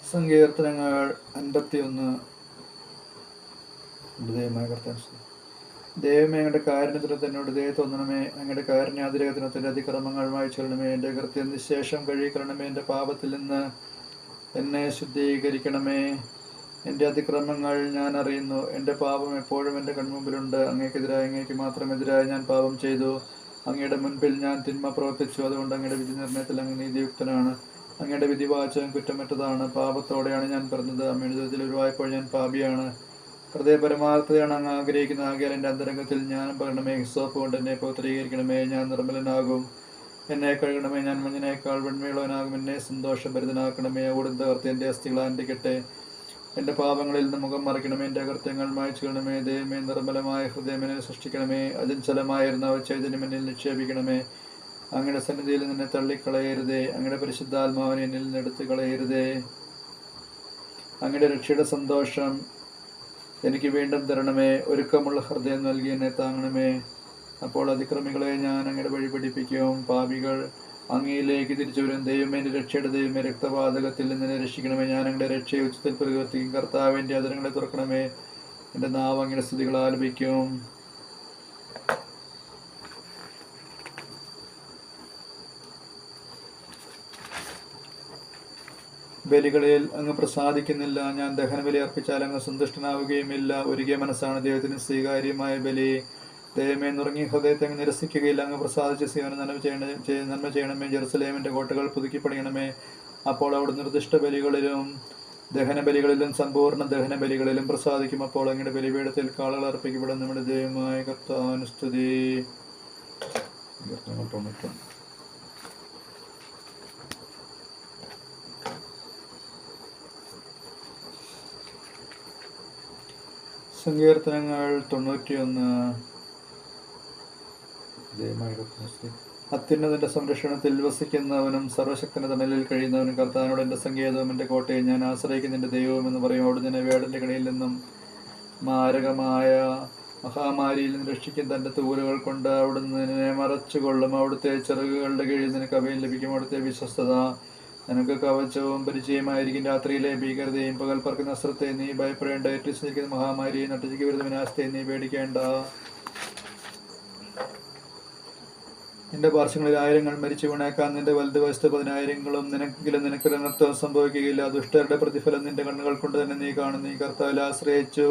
സങ്കീർത്തനങ്ങൾ 51. ദൈവമേ, അങ്ങയുടെ കാരുണ്യത്തിന് തന്നോട് ദയ തോന്നണമേ. അങ്ങയുടെ കാരുണ്യാതിരകത്തിനത്തിന്റെ അതിക്രമങ്ങൾ വായിച്ചൊല്ലണമേ. എൻ്റെ കൃത്യം നിശേഷം കഴുകിക്കളണമേ. എൻ്റെ പാപത്തിൽ നിന്ന് എന്നെ ശുദ്ധീകരിക്കണമേ. എൻ്റെ അതിക്രമങ്ങൾ ഞാൻ അറിയുന്നു. എൻ്റെ പാപം എപ്പോഴും എൻ്റെ കൺമുമ്പിലുണ്ട്. അങ്ങേക്ക് മാത്രമെതിരായി ഞാൻ പാപം ചെയ്തു. അങ്ങയുടെ മുൻപിൽ ഞാൻ തിന്മ പ്രവർത്തിച്ചു. അതുകൊണ്ട് അങ്ങയുടെ വിധി നിർണയത്തിൽ അങ്ങ് നീതിയുക്തനാണ്. അങ്ങയുടെ വിധിവാചകം കുറ്റമറ്റതാണ്. പാപത്തോടെയാണ് ഞാൻ പറഞ്ഞത്. അമ്മയുടെ ജീവിതത്തിൽ ഉരുവായപ്പോൾ ഞാൻ പാപിയാണ്. ഹൃദയ പരമാർത്ഥതയാണ് അങ്ങ് ആഗ്രഹിക്കുന്നത്. ആകയാൽ എൻ്റെ അന്തരംഗത്തിൽ ജ്ഞാനം പകരണമേ. ഹിസ്സോപ്പ് കൊണ്ട് എന്നെ പൗത്രീകരിക്കണമേ. ഞാൻ നിർമ്മലനാകും. എന്നെ കഴുകണമേ. ഞാൻ മഞ്ഞിനേക്കാൾ വെണ്മയുള്ളവനാകും. എന്നെ സന്തോഷഭരിതനാക്കണമേ. ഓടും തകർത്ത് എൻ്റെ അസ്ഥികൾ ആണ്ടിക്കട്ടെ. എൻ്റെ പാപങ്ങളിൽ നിന്ന് മുഖം മറയ്ക്കണമേ. എൻ്റെ അകൃത്യങ്ങൾ മായ്ച്ചു കളണമേ. ദൈവമേ, നിർമ്മലമായ ഹൃദയം എന്നെ സൃഷ്ടിക്കണമേ. അചഞ്ചലമായിരുന്ന ചൈതന്യം എന്നിൽ നിക്ഷേപിക്കണമേ. അങ്ങയുടെ സന്നിധിയിൽ നിന്നെ തള്ളിക്കളയരുതേ. അങ്ങയുടെ പരിശുദ്ധാത്മാവിനെ എന്നിൽ നിന്ന് എടുത്തു കളയരുതേ. അങ്ങയുടെ രക്ഷയുടെ സന്തോഷം എനിക്ക് വീണ്ടും തരണമേ. ഒരുക്കമുള്ള ഹൃദയം നൽകി എന്നെ താങ്ങണമേ. അപ്പോൾ അതിക്രമികളെ ഞാൻ അങ്ങയുടെ വഴി പഠിപ്പിക്കും. പാപികൾ അങ്ങയിലേക്ക് തിരിച്ചു വരും. ദൈവമേ, എൻ്റെ രക്ഷയുടെ ദൈവമേ, രക്തപാതകത്തിൽ നിന്ന് രക്ഷിക്കണമേ. ഞാൻ അങ്ങയുടെ രക്ഷയെ ഉച്ചത്തിൽ പ്രകീർത്തിക്കും. കർത്താവ്, എൻ്റെ അതിരങ്ങളെ തുറക്കണമേ. എൻ്റെ നാവ് അങ്ങയുടെ സ്തുതികൾ ആലപിക്കും. ബലികളിൽ അങ്ങ് പ്രസാദിക്കുന്നില്ല. ഞാൻ ദഹനബലി അർപ്പിച്ചാൽ അങ്ങ് സന്തുഷ്ടനാവുകയുമില്ല. ഒരുകിയ മനസ്സാണ് ദൈവത്തിന് സ്വീകാര്യമായ ബലി. ദൈവമേ, നുറങ്ങിയ ഹൃദയത്തെ അങ്ങ് നിരസിക്കുകയില്ല. അങ്ങ് പ്രസാദിച്ച് സിയോനെ നന്മ ചെയ്യണമേ. ജെറുസലേമിൻ്റെ കോട്ടകൾ പുതുക്കി പണിയണമേ. അപ്പോൾ അവിടെ നിർദ്ദിഷ്ട ബലികളിലും ദഹനബലികളിലും സമ്പൂർണ്ണ ദഹനബലികളിലും പ്രസാദിക്കും. അപ്പോൾ അങ്ങയുടെ ബലിപീഠത്തിൽ കാളകൾ അർപ്പിക്കപ്പെടും. നമ്മുടെ ദൈവമായ കർത്താവിന് സ്തുതി. സങ്കീർത്തനങ്ങൾ 91. അത്യുന്നതന്റെ സംരക്ഷണത്തിൽ വസിക്കുന്നവനും സർവശക്തന്റെ തണലിൽ കഴിയുന്നവനും കർത്താവിനോട് എൻ്റെ സങ്കേതവും എൻ്റെ കോട്ടയും ഞാൻ ആശ്രയിക്കുന്ന എൻ്റെ ദൈവവും എന്ന് പറയും. അവിടുന്ന് എന്നെ വേടൻ്റെ കണിയിൽ നിന്നും മാരകമായ മഹാമാരിയിൽ നിന്ന് രക്ഷിക്കും. തൻ്റെ തൂലുകൾ കൊണ്ട് അവിടുന്ന് നിന്നെ മറച്ചുകൊള്ളും. അവിടുത്തെ ചിറകുകളുടെ കീഴിൽ നിനക്ക് അഭയം ലഭിക്കും. അവിടുത്തെ വിശ്വസ്തത നിനക്ക് കവചവും പരിചയമായിരിക്കും. രാത്രിയിലെ ഭീകരതയും പകൽ പറക്കുന്ന അസ്ത്രത്തെ നീ ഭയപ്പെടേണ്ട. ഏറ്റവും മഹാമാരിയെ നട്ടുച്ചയ്ക്ക് വരുന്ന വിനാശത്തെ നീ പേടിക്കേണ്ട. നിന്റെ പാർശ്വങ്ങളിൽ ആയിരങ്ങൾ മരിച്ചു വീണേക്കാം. നിന്റെ വലതുവശത്ത് 10,000 നിനക്കൊരു അനർത്ഥം സംഭവിക്കുകയില്ല. ദുഷ്ടരുടെ പ്രതിഫലം നിന്റെ കണ്ണുകൾ കൊണ്ട് തന്നെ നീ കാണും. നീ കർത്താവിൽ ആശ്രയിച്ചു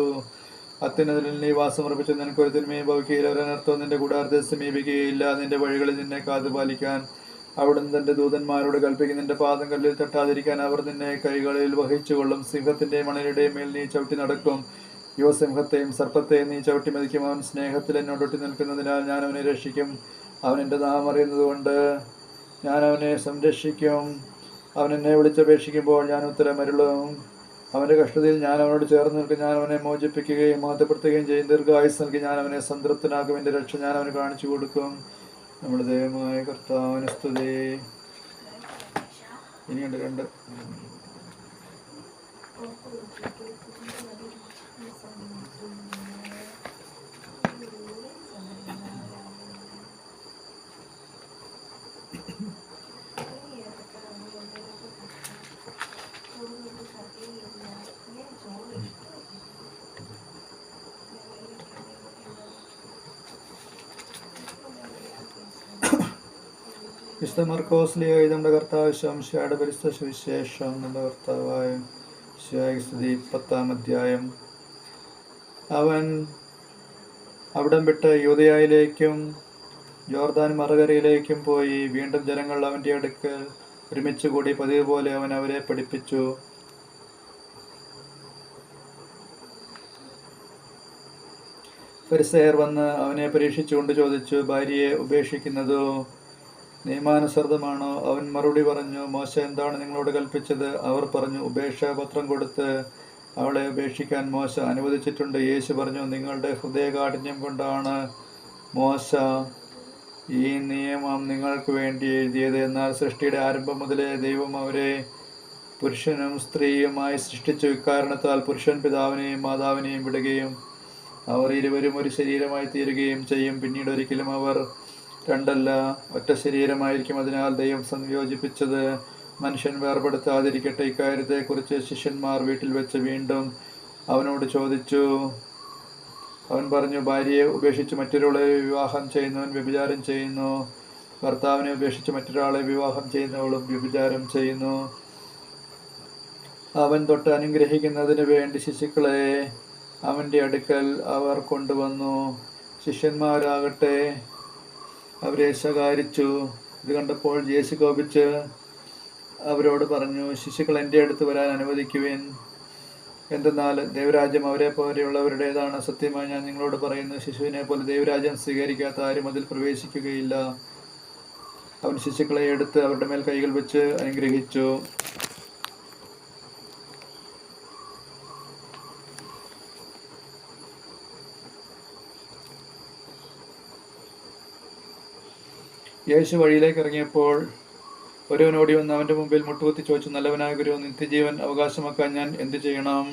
അത്യുന്നതനിൽ നീ വാസമർപ്പിച്ചു. നിനക്കൊരു തിന്മയും ഭവിക്കുകയില്ല. ഒരു അനർത്ഥവും നിന്റെ കൂടാരത്തെ സമീപിക്കുകയില്ല. നിന്റെ വഴികളിൽ നിന്നെ കാത്തുപാലിക്കാൻ അവിടുന്ന് തന്റെ ദൂതന്മാരോട് കൽപ്പിക്കും. നിന്റെ പാദം കല്ലിൽ തട്ടാതിരിക്കാൻ അവർ നിന്നെ കൈകളിൽ വഹിച്ചുകൊള്ളും. സിംഹത്തിന്റെയും മണലിയുടെയും മേൽ നീ ചവിട്ടി നടക്കും. യുവസിംഹത്തെയും സർപ്പത്തെയും നീ ചവിട്ടി മതിക്കും. അവൻ സ്നേഹത്തിൽ എന്നോടൊട്ടി നിൽക്കുന്നതിനാൽ ഞാൻ അവനെ രക്ഷിക്കും. അവൻ എൻ്റെ നാമം അറിയുന്നതുകൊണ്ട് ഞാൻ അവനെ സംരക്ഷിക്കും. അവൻ എന്നെ വിളിച്ചപേക്ഷിക്കുമ്പോൾ ഞാൻ ഉത്തരമരുളും. അവൻ്റെ കഷ്ടതയിൽ ഞാൻ അവനോട് ചേർന്ന് നിൽക്കും. ഞാൻ അവനെ മോചിപ്പിക്കുകയും മഹത്വപ്പെടുത്തുകയും ചെയ്യും. ദീർഘായുസ് നൽകി ഞാൻ അവനെ സംതൃപ്തനാക്കും. എൻ്റെ രക്ഷ ഞാൻ അവന് കാണിച്ചു കൊടുക്കും. നമ്മുടെ ദൈവമായ കർത്താവിന് സ്തുതി. ഇനിയുണ്ട് 2. വിശുദ്ധ മർക്കോസിലെ നമ്മുടെ കർത്താവ് ശംശയുടെ പരിശുദ്ധ സുവിശേഷം. നമ്മുടെ കർത്താവായ സ്തുതി. 10-ാം അധ്യായം. അവൻ അവിടം വിട്ട് യൂദയായിലേക്കും ജോർദാൻ മറുകരയിലേക്കും പോയി. വീണ്ടും ജനങ്ങൾ അവൻ്റെ അടുക്കൽ ഒരുമിച്ച് കൂടി. പതിവ് പോലെ അവൻ അവരെ പഠിപ്പിച്ചു. ഫരിസേയർ വന്ന് അവനെ പരീക്ഷിച്ചുകൊണ്ട് ചോദിച്ചു, ഭാര്യയെ ഉപേക്ഷിക്കുന്നതോ നിയമാനുസൃതമാണോ? അവൻ മറുപടി പറഞ്ഞു, മോശ എന്താണ് നിങ്ങളോട് കൽപ്പിച്ചത്? അവർ പറഞ്ഞു, ഉപേക്ഷാപത്രം കൊടുത്ത് അവളെ ഉപേക്ഷിക്കാൻ മോശ അനുവദിച്ചിട്ടുണ്ട്. യേശു പറഞ്ഞു, നിങ്ങളുടെ ഹൃദയകാഠിന്യം കൊണ്ടാണ് മോശ ഈ നിയമം നിങ്ങൾക്ക് വേണ്ടി എഴുതിയത്. എന്നാൽ സൃഷ്ടിയുടെ ആരംഭം മുതലേ ദൈവം അവരെ പുരുഷനും സ്ത്രീയുമായി സൃഷ്ടിച്ചു. ഇക്കാരണത്താൽ പുരുഷൻ പിതാവിനെയും മാതാവിനെയും വിടുകയും അവർ ഇരുവരും ഒരു ശരീരമായി തീരുകയും ചെയ്യും. പിന്നീട് ഒരിക്കലും അവർ രണ്ടല്ല, ഒറ്റ ശരീരമായിരിക്കും. അതിനാൽ ദൈവം സംയോജിപ്പിച്ചത് മനുഷ്യൻ വേർപെടുത്താതിരിക്കട്ടെ. ഇക്കാര്യത്തെക്കുറിച്ച് ശിഷ്യന്മാർ വീട്ടിൽ വെച്ച് വീണ്ടും അവനോട് ചോദിച്ചു. അവൻ പറഞ്ഞു, ഭാര്യയെ ഉപേക്ഷിച്ച് മറ്റൊരാളെ വിവാഹം ചെയ്യുന്നവൻ വ്യഭിചാരം ചെയ്യുന്നു. ഭർത്താവിനെ ഉപേക്ഷിച്ച് മറ്റൊരാളെ വിവാഹം ചെയ്യുന്നവളും വ്യഭിചാരം ചെയ്യുന്നു. അവൻ തൊട്ട് അനുഗ്രഹിക്കുന്നതിന് വേണ്ടി ശിശുക്കളെ അവൻ്റെ അടുക്കൽ അവർ കൊണ്ടുവന്നു. ശിഷ്യന്മാരാകട്ടെ അവരെ ശകാരിച്ചു. ഇത് കണ്ടപ്പോൾ യേശു കോപിച്ച് അവരോട് പറഞ്ഞു, ശിശുക്കൾ എൻ്റെ അടുത്ത് വരാൻ അനുവദിക്കുവിൻ. എന്തെന്നാൽ ദൈവരാജ്യം അവരെ പോലെയുള്ളവരുടേതാണ്. സത്യമായി ഞാൻ നിങ്ങളോട് പറയുന്നു, ശിശുവിനെ പോലെ ദൈവരാജ്യം സ്വീകരിക്കാത്ത ആരും അതിൽ പ്രവേശിക്കുകയില്ല. അവൻ ശിശുക്കളെ എടുത്ത് അവരുടെ മേൽ കൈകൾ വെച്ച് അനുഗ്രഹിച്ചു. യേശു വഴിയിലേക്ക് ഇറങ്ങിയപ്പോൾ ഒരുവൻ ഓടി വന്ന് അവൻ്റെ മുമ്പിൽ മുട്ടുകുത്തി ചോദിച്ചു, നല്ലവനായ ഗുരു, നിത്യജീവൻ അവകാശമാക്കാൻ ഞാൻ എന്ത് ചെയ്യണം?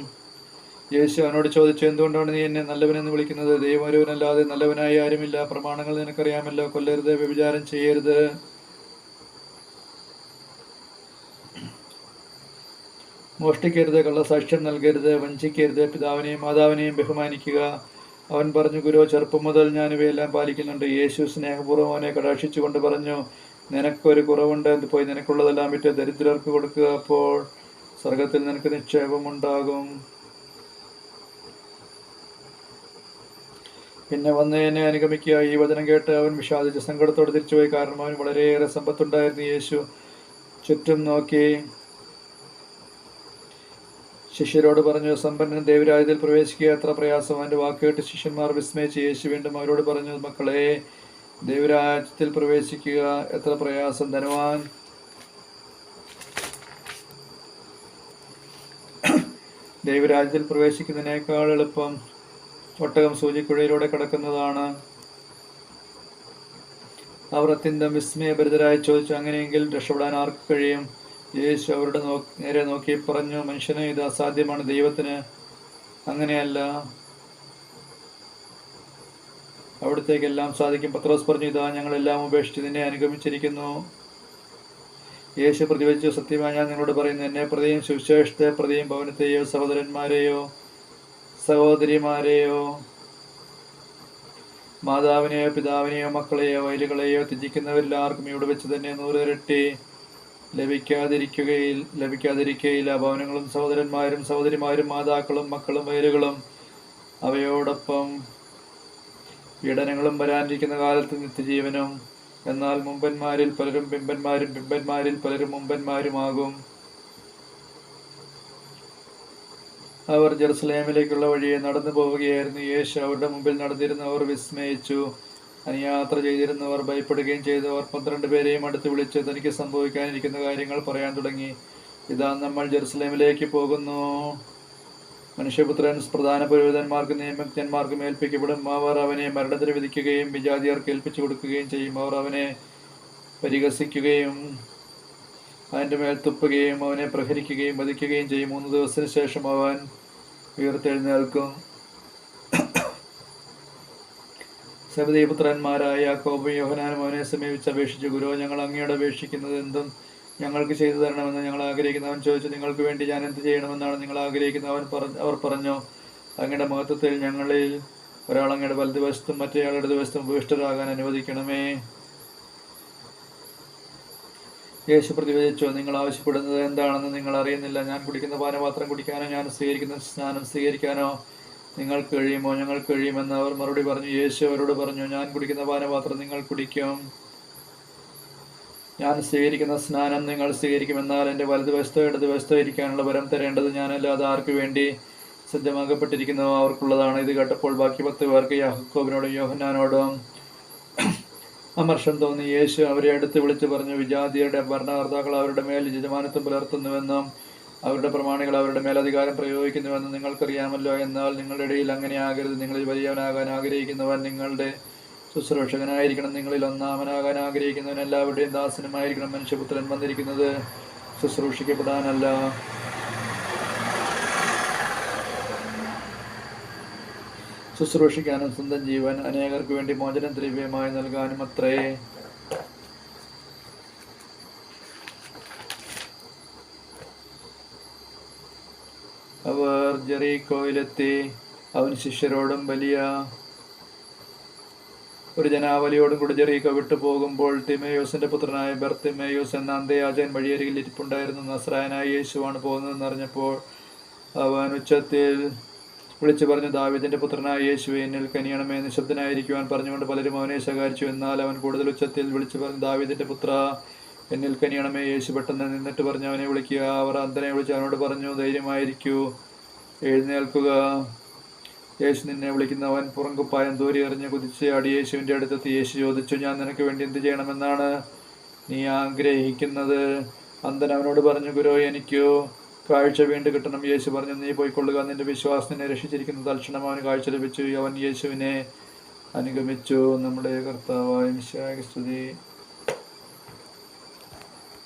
യേശു അവനോട് ചോദിച്ചു, എന്തുകൊണ്ടാണ് നീ എന്നെ നല്ലവനെന്ന് വിളിക്കുന്നത്? ദൈവം ഒരുവനല്ലാതെ നല്ലവനായി ആരുമില്ല. പ്രമാണങ്ങൾ നിനക്കറിയാമല്ലോ. കൊല്ലരുത്, വ്യഭിചാരം ചെയ്യരുത്, മോഷ്ടിക്കരുത്, കള്ളസാക്ഷ്യം നൽകരുത്, വഞ്ചിക്കരുത്, പിതാവിനെയും മാതാവിനെയും ബഹുമാനിക്കുക. അവൻ പറഞ്ഞു, ഗുരു, ചെറുപ്പം മുതൽ ഞാൻ ഇവയെല്ലാം പാലിക്കുന്നുണ്ട്. യേശു സ്നേഹപൂർവ്വം അവനെ കടാക്ഷിച്ചുകൊണ്ട് പറഞ്ഞു, നിനക്കൊരു കുറവുണ്ട്. പോയി നിനക്കുള്ളതെല്ലാം വിറ്റ് ദരിദ്രർക്ക് കൊടുക്കുക. അപ്പോൾ സ്വർഗത്തിൽ നിനക്ക് നിക്ഷേപമുണ്ടാകും. പിന്നെ വന്ന് എന്നെ അനുഗമിക്കുക. ഈ വചനം കേട്ട് അവൻ വിഷാദിച്ച് സങ്കടത്തോടെ തിരിച്ചുപോയി. കാരണം അവൻ വളരെയേറെ സമ്പത്തുണ്ടായിരുന്നു. യേശു ചുറ്റും നോക്കി ശിഷ്യരോട് പറഞ്ഞു, സമ്പന്നൻ ദൈവരാജ്യത്തിൽ പ്രവേശിക്കുക എത്ര പ്രയാസം. അവൻ്റെ വാക്കുകേട്ട് ശിഷ്യന്മാർ വിസ്മയിച്ച്. യേശു വീണ്ടും അവരോട് പറഞ്ഞു, മക്കളെ, ദൈവരാജ്യത്തിൽ പ്രവേശിക്കുക എത്ര പ്രയാസം. ധനവാൻ ദൈവരാജ്യത്തിൽ പ്രവേശിക്കുന്നതിനേക്കാൾ എളുപ്പം ഒട്ടകം സൂചിക്കുഴയിലൂടെ കടക്കുന്നതാണ്. അവർ അത്യന്തം വിസ്മയഭരിതരായി ചോദിച്ചു, അങ്ങനെയെങ്കിൽ രക്ഷപ്പെടാൻ ആർക്ക് കഴിയും? യേശു അവരുടെ നേരെ നോക്കി പറഞ്ഞു, മനുഷ്യന് ഇത് അസാധ്യമാണ്, ദൈവത്തിന് അങ്ങനെയല്ല. അവിടത്തേക്ക് എല്ലാം സാധിക്കും. പത്രോസ് പറഞ്ഞു, ഇതാ ഞങ്ങളെല്ലാം ഉപേക്ഷിച്ച് നിന്നെ അനുഗമിച്ചിരിക്കുന്നു. യേശു പ്രതിവചിച്ചു, സത്യമായി ഞാൻ നിങ്ങളോട് പറയുന്നു, എന്നെ പ്രതിയും സുവിശേഷത്തെ പ്രതിയും ഭവനത്തെയോ സഹോദരന്മാരെയോ സഹോദരിമാരെയോ മാതാവിനെയോ പിതാവിനെയോ മക്കളെയോ വയലുകളെയോ ത്യജിക്കുന്നവരിൽ ആർക്കും ഇവിടെ വെച്ച് തന്നെ 100 ഇരട്ടി ലഭിക്കാതിരിക്കയില്ല. ഭവനങ്ങളും സഹോദരന്മാരും സഹോദരിമാരും മാതാക്കളും മക്കളും വയലുകളും അവയോടൊപ്പം പീഡനങ്ങളും വരാനിരിക്കുന്ന കാലത്ത് നിത്യജീവനും. എന്നാൽ മുമ്പന്മാരിൽ പലരും പിമ്പന്മാരും പിമ്പന്മാരിൽ പലരും മുമ്പന്മാരുമാകും. അവർ ജെറുസലേമിലേക്കുള്ള വഴിയെ നടന്നു പോവുകയായിരുന്നു. യേശു അവരുടെ മുമ്പിൽ നടന്നിരുന്നവർ വിസ്മയിച്ചു. അനുയാത്ര ചെയ്തിരുന്നവർ ഭയപ്പെടുകയും ചെയ്തു. അവർ 12 പേരെയും അടുത്ത് വിളിച്ച് തനിക്ക് സംഭവിക്കാനിരിക്കുന്ന കാര്യങ്ങൾ പറയാൻ തുടങ്ങി. ഇതാ, നമ്മൾ ജെറുസലേമിലേക്ക് പോകുന്നു. മനുഷ്യപുത്രൻ പ്രധാന പുരോഹിതന്മാർക്കും നിയമജ്ഞന്മാർക്കും ഏൽപ്പിക്കപ്പെടും. അവർ അവനെ മരണത്തിന് വിധിക്കുകയും വിജാതിയർക്ക് ഏൽപ്പിച്ചു കൊടുക്കുകയും ചെയ്യും. അവർ അവനെ പരിഹസിക്കുകയും അവൻ്റെ മേൽ തുപ്പുകയും അവനെ പ്രഹരിക്കുകയും വധിക്കുകയും ചെയ്യും. 3 ദിവസത്തിന് ശേഷം അവൻ ഉയർത്തെഴുന്നേൽക്കും. സെബെദീപുത്രന്മാരായ യാക്കോബും യോഹന്നാനും അവനെ സമീപിച്ച് അപേക്ഷിച്ചു, ഗുരു, ഞങ്ങൾ അങ്ങയോട് അപേക്ഷിക്കുന്നത് എന്തും ഞങ്ങൾക്ക് ചെയ്തു തരണമെന്ന് ഞങ്ങൾ ആഗ്രഹിക്കുന്നു. അവൻ ചോദിച്ചു, നിങ്ങൾക്ക് വേണ്ടി ഞാൻ എന്ത് ചെയ്യണമെന്നാണ് നിങ്ങൾ ആഗ്രഹിക്കുന്നത്? അവർ പറഞ്ഞു, അങ്ങയുടെ മഹത്വത്തിൽ ഞങ്ങളിൽ ഒരാൾ അങ്ങയുടെ വലതുവശത്തും മറ്റേയാൾ ഇടതുവശത്തും ഉപവിഷ്ടരാകാൻ അനുവദിക്കണമേ. യേശു പ്രതിവചിച്ചു, നിങ്ങൾ ആവശ്യപ്പെടുന്നത് എന്താണെന്ന് നിങ്ങൾ അറിയുന്നില്ല. ഞാൻ കുടിക്കുന്ന പാനപാത്രം കുടിക്കാനോ ഞാൻ സ്വീകരിക്കുന്ന സ്നാനം സ്വീകരിക്കാനോ നിങ്ങൾക്ക് കഴിയുമോ? ഞങ്ങൾക്ക് കഴിയുമെന്ന് അവർ മറുപടി പറഞ്ഞു. യേശു അവരോട് പറഞ്ഞു, ഞാൻ കുടിക്കുന്ന പാനപാത്രം നിങ്ങൾ കുടിക്കും, ഞാൻ സ്വീകരിക്കുന്ന സ്നാനം നിങ്ങൾ സ്വീകരിക്കുമെന്നാൽ എൻ്റെ വലതുവശത്തോ ഇടതുവശത്തോ ഇരിക്കാനുള്ള വരം തരേണ്ടത് ഞാനല്ലാതെ ആർക്ക് വേണ്ടി സജ്ജമാക്കപ്പെട്ടിരിക്കുന്നോ അവർക്കുള്ളതാണ്. ഇത് കേട്ടപ്പോൾ ബാക്കി 10 പേർക്ക് യാക്കോബിനോടും യോഹന്നാനോടും അമർഷം തോന്നി. യേശു അവരെ അടുത്ത് വിളിച്ചു പറഞ്ഞു, വിജാതിയരുടെ ഭരണകർത്താക്കൾ അവരുടെ മേൽ യജമാനത്വം പുലർത്തുന്നുവെന്നും അവരുടെ പ്രമാണികൾ അവരുടെ മേൽ അധികാരം പ്രയോഗിക്കുന്നുവെന്നും നിങ്ങൾക്കറിയാമല്ലോ. എന്നാൽ നിങ്ങളുടെ ഇടയിൽ അങ്ങനെ ആകരുത്. നിങ്ങളിൽ വലിയവനാകാൻ ആഗ്രഹിക്കുന്നവൻ നിങ്ങളുടെ ശുശ്രൂഷകനായിരിക്കണം. നിങ്ങളിൽ ഒന്നാമനാകാൻ ആഗ്രഹിക്കുന്നവൻ എല്ലാവരുടെയും ദാസനുമായിരിക്കണം. മനുഷ്യപുത്രൻ വന്നിരിക്കുന്നത് ശുശ്രൂഷിക്കപ്പെടാനല്ല, ശുശ്രൂഷിക്കാനും സ്വന്തം ജീവൻ അനേകർക്ക് വേണ്ടി മോചന ദ്രവ്യമായി നൽകാനും അത്രേ. അവർ ജെറീക്കോയിലെത്തി. അവൻ ശിഷ്യരോടും വലിയ ഒരു ജനാവലിയോടും കൂടി ജെറീക്കോ വിട്ടു പോകുമ്പോൾ തിമേയോസിന്റെ പുത്രനായ ബർത്തിമേയോസ് എന്ന അന്ധയാചകൻ വഴിയരികിൽ ഇരിപ്പുണ്ടായിരുന്നു. നസ്രായനായ യേശുവാണ് പോകുന്നതെന്ന് അറിഞ്ഞപ്പോൾ അവൻ ഉച്ചത്തിൽ വിളിച്ചു പറഞ്ഞു, ദാവീദിന്റെ പുത്രനായ യേശുവേ, എന്നിൽ കനിയണമേ. നിശബ്ദനായിരിക്കുവാൻ പറഞ്ഞുകൊണ്ട് പലരും അവനെ ശകാരിച്ചു. എന്നാൽ അവൻ കൂടുതൽ ഉച്ചത്തിൽ വിളിച്ചു പറഞ്ഞു, ദാവീദിന്റെ പുത്ര, എന്നിൽ കനിയണമേ. യേശു പെട്ടെന്ന് നിന്നിട്ട് പറഞ്ഞു, അവനെ വിളിക്കുക. അവർ അന്ധനെ വിളിച്ച് അവനോട് പറഞ്ഞു, ധൈര്യമായിരിക്കൂ, എഴുന്നേൽക്കുക, യേശു നിന്നെ വിളിക്കുന്നു. അവൻ പുറങ്കുപ്പായം ദൂരെ എറിഞ്ഞ് കുതിച്ചാടി യേശുവിൻ്റെ അടുത്തെത്തി. യേശു ചോദിച്ചു, ഞാൻ നിനക്ക് വേണ്ടി എന്ത് ചെയ്യണമെന്നാണ് നീ ആഗ്രഹിക്കുന്നത്? അന്ധൻ അവനോട് പറഞ്ഞു, ഗുരു, എനിക്കോ കാഴ്ച വീണ്ടും കിട്ടണം. യേശു പറഞ്ഞു, നീ പോയിക്കൊള്ളുക, നിന്റെ വിശ്വാസം നിന്നെ രക്ഷിച്ചിരിക്കുന്നു. തൽക്ഷണം അവന് കാഴ്ച ലഭിച്ചു. അവൻ യേശുവിനെ അനുഗമിച്ചു. നമ്മുടെ കർത്താവായ മിശിഹായ്ക്ക് സ്തുതി.